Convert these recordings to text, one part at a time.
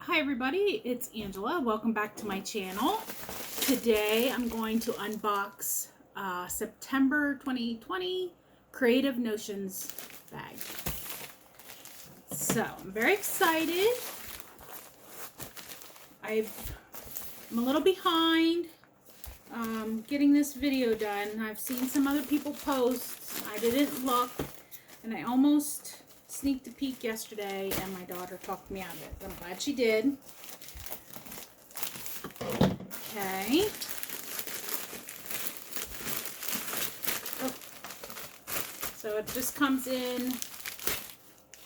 Hi everybody, it's Angela. Welcome back to my channel. Today I'm going to unbox September 2020 Creative Notions bag. So I'm very excited. I'm a little behind getting this video done. I've seen some other people post. I didn't look and I almost sneaked a peek yesterday and my daughter talked me out of it. I'm glad she did. Okay. Oh. So it just comes in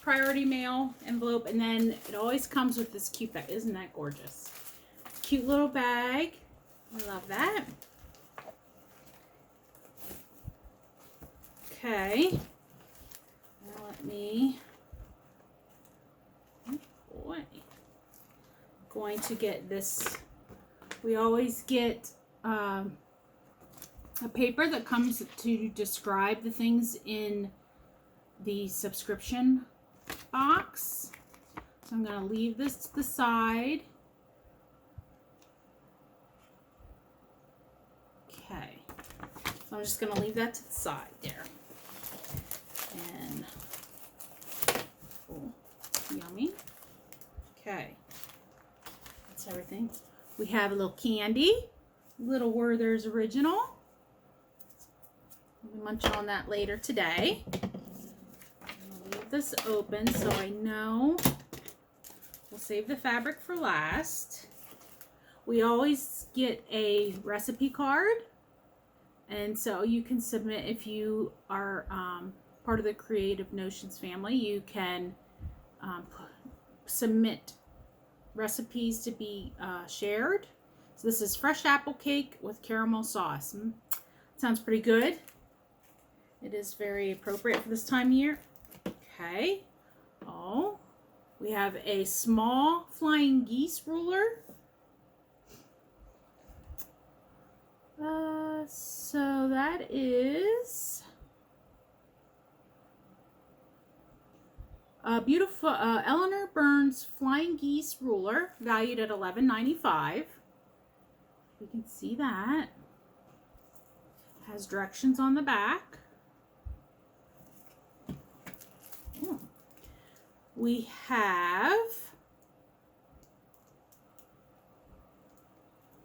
priority mail envelope, and then it always comes with this cute bag. Isn't that gorgeous? Cute little bag. I love that. Okay. Now let me, oh boy, I'm going to get this. We always get a paper that comes to describe the things in the subscription box. So I'm going to leave this to the side. Okay. So I'm just going to leave that to the side there. And, oh, yummy. Okay. That's everything. We have a little candy. Little Werther's Original. We'll munch on that later today. I'm going to leave this open so I know. We'll save the fabric for last. We always get a recipe card. And so you can submit, if you are part of the Creative Notions family, you can submit recipes to be shared. So this is fresh apple cake with caramel sauce. Sounds pretty good. It is very appropriate for this time of year. Okay. Oh, we have a small flying geese ruler. So that is a beautiful Eleanor Burns Flying Geese ruler, valued at $11.95. You can see that. Has directions on the back. We have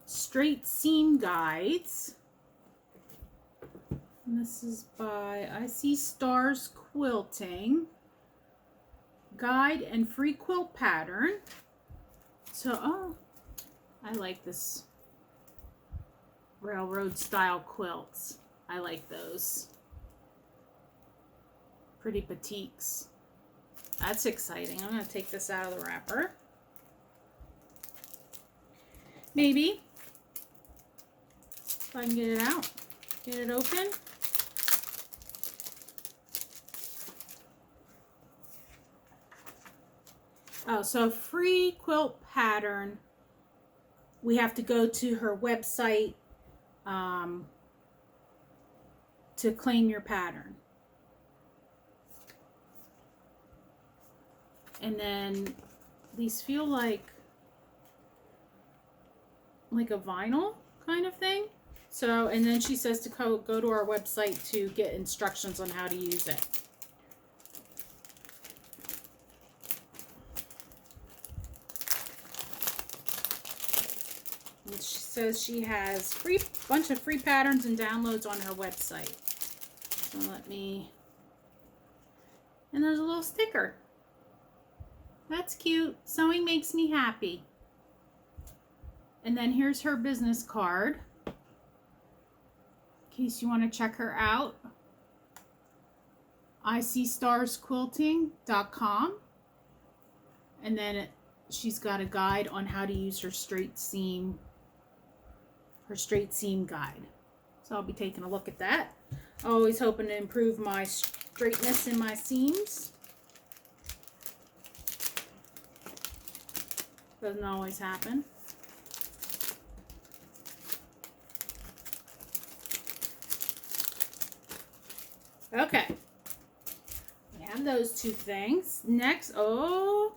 straight seam guides. And this is by I See Stars Quilting. Guide and free quilt pattern. So, oh, I like this railroad style quilts. I like those. Pretty batiks. That's exciting. I'm going to take this out of the wrapper. Maybe. If I can get it out. Get it open. Oh, so free quilt pattern. We have to go to her website to claim your pattern. And then these feel like a vinyl kind of thing. So, and then she says to go to our website to get instructions on how to use it. And she says she has bunch of free patterns and downloads on her website. So let me, and there's a little sticker. That's cute. Sewing makes me happy. And then here's her business card, in case you want to check her out. ICStarsQuilting.com. And then she's got a guide on how to use her straight seam guide. So I'll be taking a look at that. Always hoping to improve my straightness in my seams. Doesn't always happen. Okay. We have those two things. Next, oh,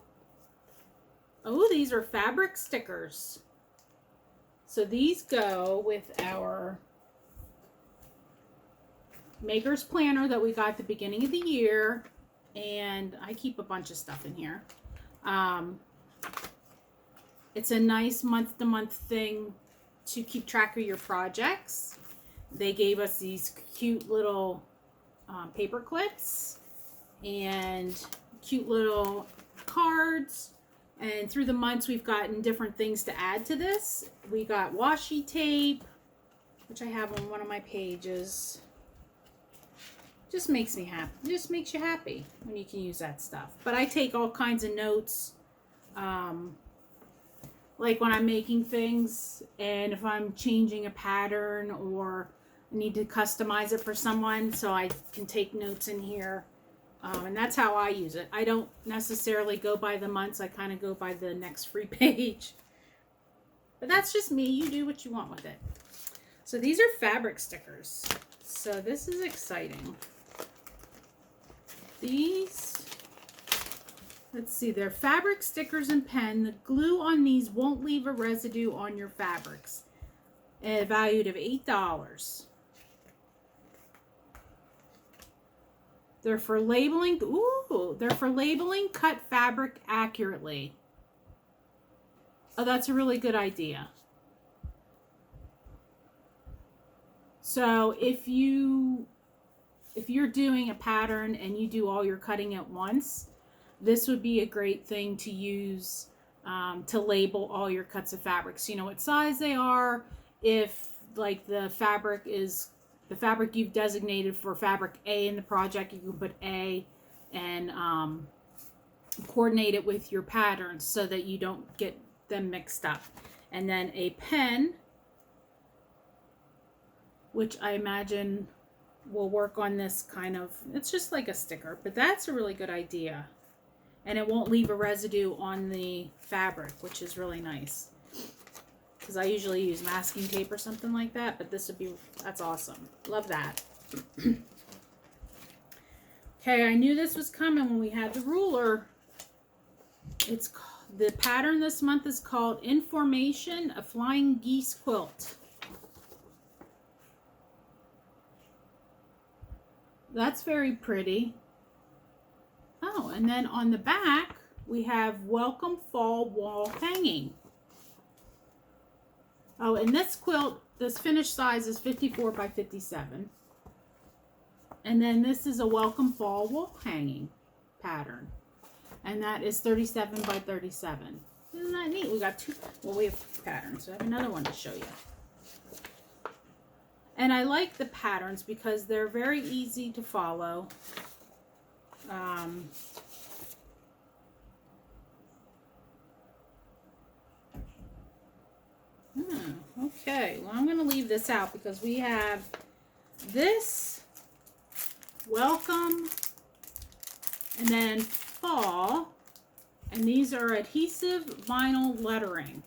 these are fabric stickers. So these go with our Maker's Planner that we got at the beginning of the year. And I keep a bunch of stuff in here. It's a nice month-to-month thing to keep track of your projects. They gave us these cute little paper clips and cute little cards. And through the months, we've gotten different things to add to this. We got washi tape, which I have on one of my pages. Just makes me happy. It just makes you happy when you can use that stuff. But I take all kinds of notes, like when I'm making things, and if I'm changing a pattern or need to customize it for someone, so I can take notes in here. And that's how I use it. I don't necessarily go by the months. I kind of go by the next free page. But that's just me. You do what you want with it. So these are fabric stickers. So this is exciting. These, let's see, they're fabric stickers and pen. The glue on these won't leave a residue on your fabrics. Valued of $8. They're for labeling. Ooh, they're for labeling cut fabric accurately. Oh, that's a really good idea. So if you're doing a pattern and you do all your cutting at once, this would be a great thing to use to label all your cuts of fabric. So you know what size they are. If like the fabric you've designated for fabric A in the project, you can put A and coordinate it with your patterns so that you don't get them mixed up. And then a pen, which I imagine will work on this kind of, it's just like a sticker, but that's a really good idea. And it won't leave a residue on the fabric, which is really nice. Because I usually use masking tape or something like that, but this would be, that's awesome. Love that. Okay, I knew this was coming when we had the ruler. The pattern this month is called Information, a Flying Geese Quilt. That's very pretty. Oh, and then on the back, we have Welcome Fall Wall Hanging. Oh, and this quilt, this finished size is 54 by 57. And then this is a Welcome Fall Wall Hanging pattern. And that is 37 by 37. Isn't that neat? We got two, well, we have patterns. So I have another one to show you. And I like the patterns because they're very easy to follow. Okay, well, I'm going to leave this out because we have this welcome and then fall, and these are adhesive vinyl lettering,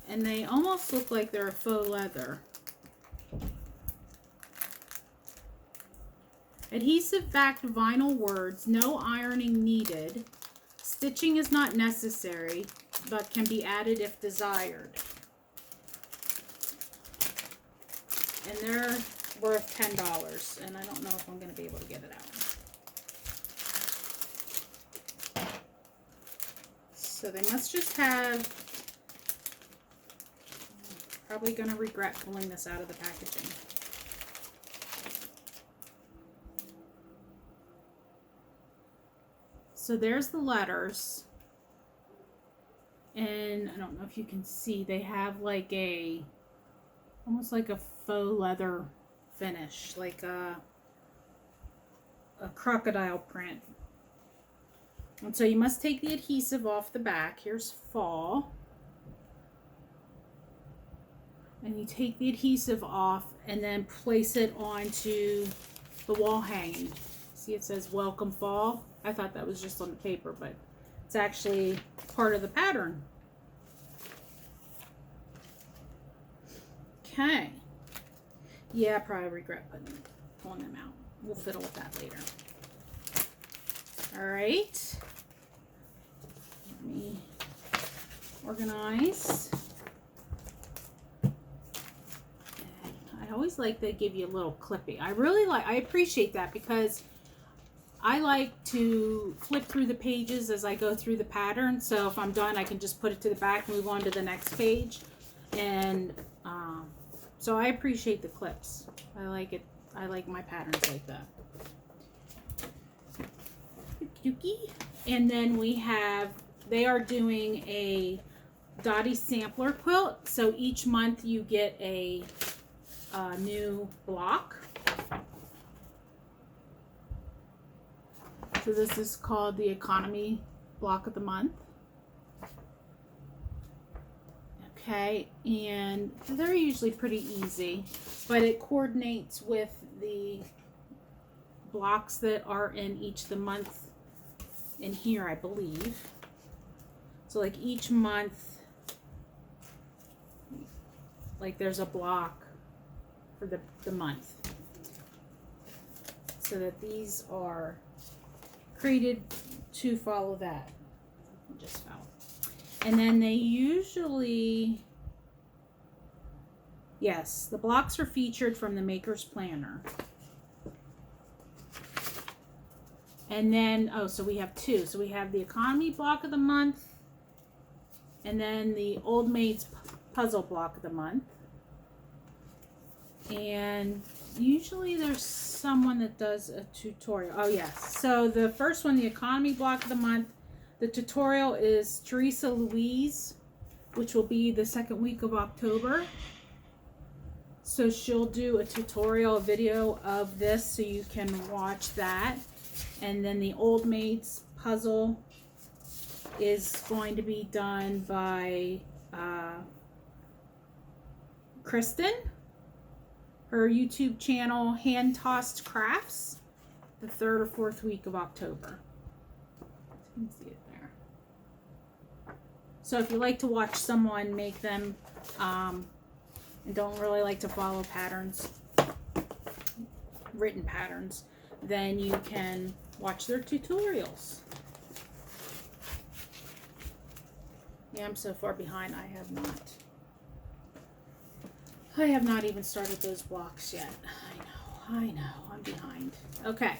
and they almost look like they're faux leather. Adhesive backed vinyl words, no ironing needed. Stitching is not necessary, but can be added if desired. And they're worth $10, and I don't know if I'm going to be able to get it out. So they must just have, probably going to regret pulling this out of the packaging. So there's the letters, and I don't know if you can see, they have like a, almost like a faux leather finish, like a crocodile print. And so you must take the adhesive off the back. Here's fall. And you take the adhesive off and then place it onto the wall hanging. See, it says Welcome Fall. I thought that was just on the paper, but it's actually part of the pattern. Okay. Yeah, I probably regret pulling them out. We'll fiddle with that later. All right. Let me organize. I always like they give you a little clippy. I appreciate that because I like to flip through the pages as I go through the pattern. So if I'm done, I can just put it to the back, move on to the next page. And so I appreciate the clips. I like it. I like my patterns like that. And then we have, they are doing a Dottie sampler quilt. So each month you get a new block. So this is called the Economy Block of the Month. Okay, and they're usually pretty easy, but it coordinates with the blocks that are in each of the month in here, I believe. So like each month, like there's a block for the month. So that these are created to follow that. It just fell. And then they usually, yes, the blocks are featured from the Maker's Planner. And then, oh, so we have two. So we have the Economy Block of the Month, and then the Old Maid's Puzzle Block of the Month. And usually there's someone that does a tutorial. Oh, yes. So the first one, the Economy Block of the Month, the tutorial is Teresa Louise, which will be the second week of October. So she'll do a tutorial video of this so you can watch that. And then the Old Maid's Puzzle is going to be done by Kristen. Her YouTube channel, Hand Tossed Crafts, the third or fourth week of October. You can see it there. So if you like to watch someone make them and don't really like to follow patterns, written patterns, then you can watch their tutorials. Yeah, I'm so far behind, I have not even started those blocks yet. I know, I'm behind. Okay.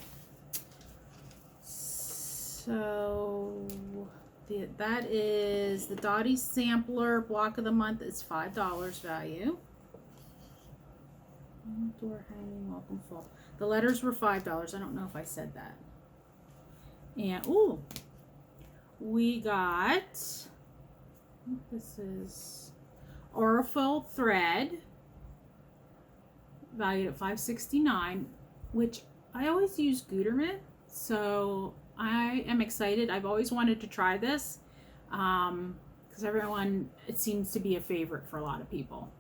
So that is the Dottie Sampler Block of the Month is $5 value. Door hanging, welcome fall. The letters were $5. I don't know if I said that. And ooh, we got, this is Aurifil thread, valued at $5.69, which I always use Gutermann, so I am excited. I've always wanted to try this because everyone, it seems to be a favorite for a lot of people.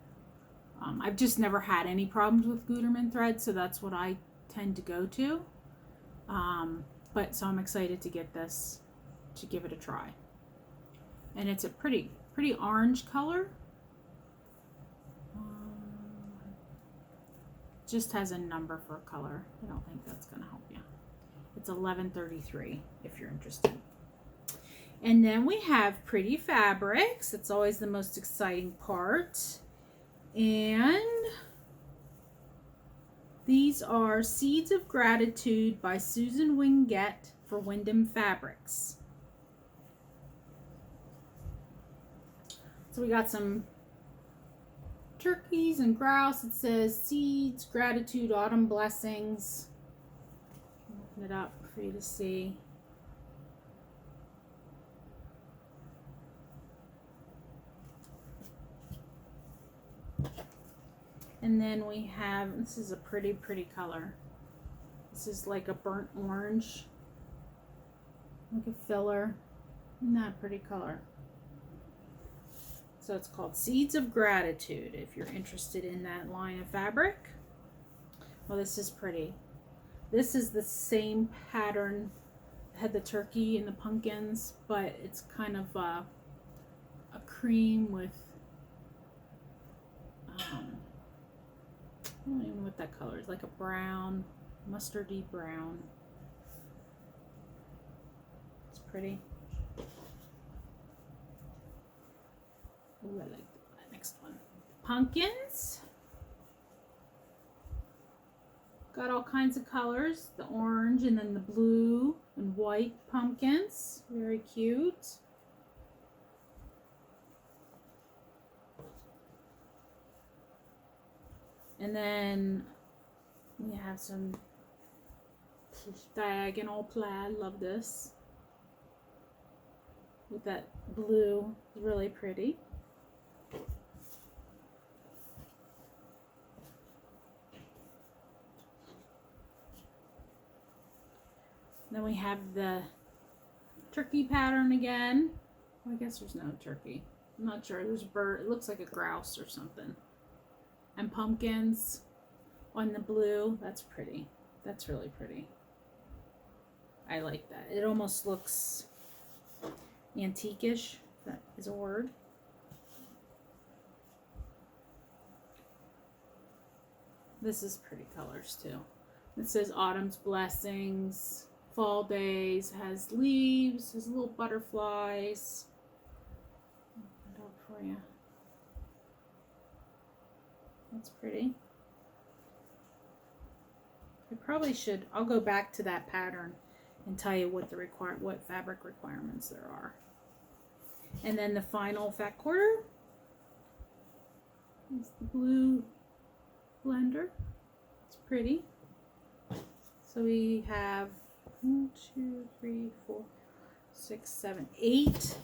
I've just never had any problems with Gutermann thread, so that's what I tend to go to. So I'm excited to get this, to give it a try. And it's a pretty orange color. Just has a number for a color. I don't think that's going to help you. It's 1133 if you're interested. And then we have pretty fabrics. It's always the most exciting part. And these are Seeds of Gratitude by Susan Wingett for Wyndham Fabrics. So we got some turkeys and grouse. It says Seeds, Gratitude, Autumn Blessings. I'll open it up for you to see. And then we have, this is a pretty color. This is like a burnt orange, like a filler. Isn't that a pretty color? So it's called Seeds of Gratitude if you're interested in that line of fabric. Well, this is pretty. This is the same pattern, had the turkey and the pumpkins, but it's kind of a cream with, I don't even know what that color is, like a brown, mustardy brown. It's pretty. Ooh, I like the next one. Pumpkins. Got all kinds of colors. The orange and then the blue and white pumpkins. Very cute. And then we have some diagonal plaid. Love this. With that blue. Really pretty. Then we have the turkey pattern again. Well, I guess there's no turkey. I'm not sure. There's a bird. It looks like a grouse or something. And pumpkins on the blue. That's pretty. That's really pretty. I like that. It almost looks antique-ish, if that is a word. This is pretty colors too. It says Autumn's Blessings, Fall Days, has leaves, has little butterflies. I'll put it up for you. That's pretty. I probably should, I'll go back to that pattern and tell you what what fabric requirements there are. And then the final fat quarter is the blue blender. It's pretty. So we have 1, 2, 3, 4, 6, 7, 8.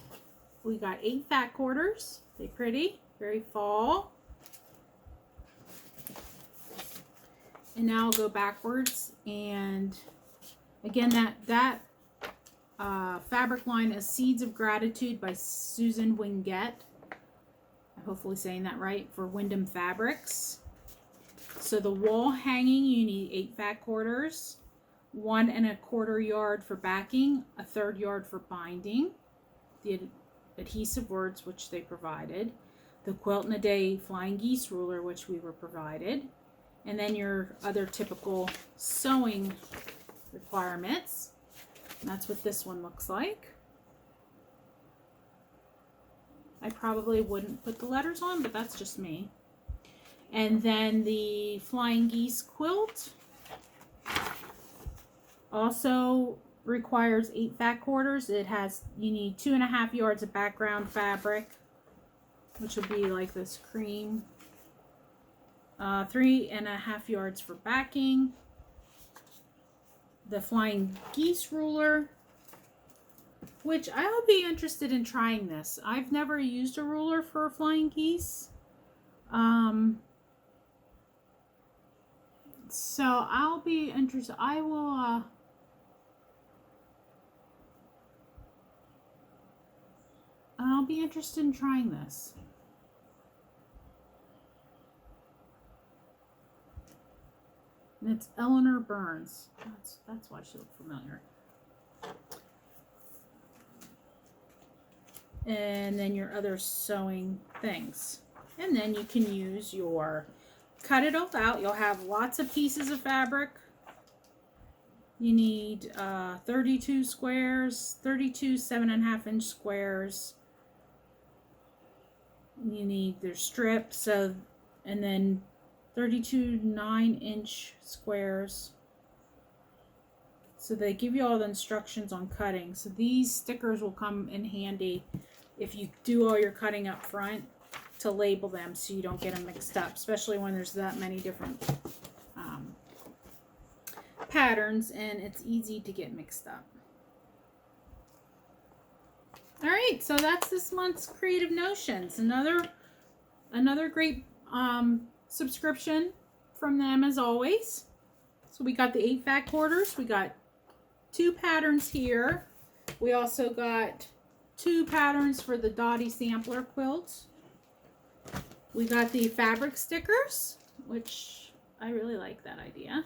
We got 8 fat quarters. They pretty, very fall. And now I'll go backwards, and again that fabric line is Seeds of Gratitude by Susan Wingett. I'm hopefully saying that right, for Wyndham Fabrics. So the wall hanging, you need 8 fat quarters, 1 1/4 yard for backing, 1/3 yard for binding, the adhesive words which they provided, the Quilt in a Day Flying Geese ruler which we were provided, and then your other typical sewing requirements. And that's what this one looks like. I probably wouldn't put the letters on, but that's just me. And then the Flying Geese quilt also requires 8 fat quarters. You need 2.5 yards of background fabric, which will be like this cream. 3.5 yards for backing. The Flying Geese ruler, which I'll be interested in trying this. I've never used a ruler for Flying Geese. So I'll be interested. I'll be interested in trying this. And it's Eleanor Burns. That's why she looked familiar. And then your other sewing things. And then you can use your, cut it all out. You'll have lots of pieces of fabric. You need 32 squares, 32 7.5 inch squares. You need their strip, so, and then 32 9-inch squares. So they give you all the instructions on cutting. So these stickers will come in handy if you do all your cutting up front to label them so you don't get them mixed up, especially when there's that many different patterns and it's easy to get mixed up. All right, so that's this month's Creative Notions. Another great subscription from them as always. So we got the 8 fat quarters. We got 2 patterns here. We also got 2 patterns for the Dottie Sampler quilt. We got the fabric stickers, which I really like that idea.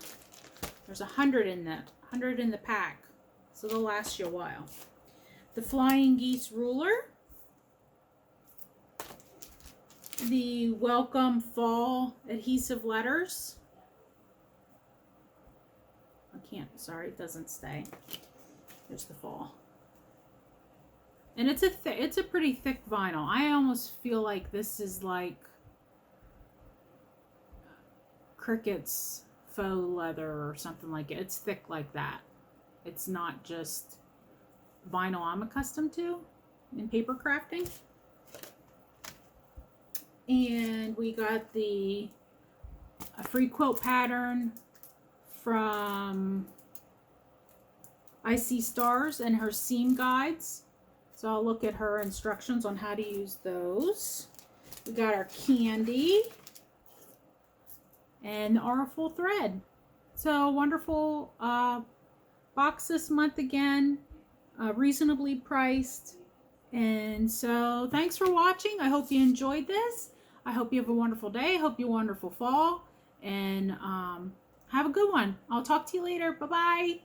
There's 100 in the pack, so they'll last you a while. The Flying Geese ruler. The Welcome Fall adhesive letters. Sorry, it doesn't stay. There's the fall. And it's a pretty thick vinyl. I almost feel like this is like Cricut's faux leather or something like it. It's thick like that. It's not just vinyl I'm accustomed to in paper crafting. And we got a free quilt pattern from Icy Stars and her seam guides. So I'll look at her instructions on how to use those. We got our candy and the Artful thread. So wonderful box this month again, reasonably priced. And so thanks for watching. I hope you enjoyed this. I hope you have a wonderful day. I hope you have a wonderful fall. And have a good one. I'll talk to you later. Bye-bye.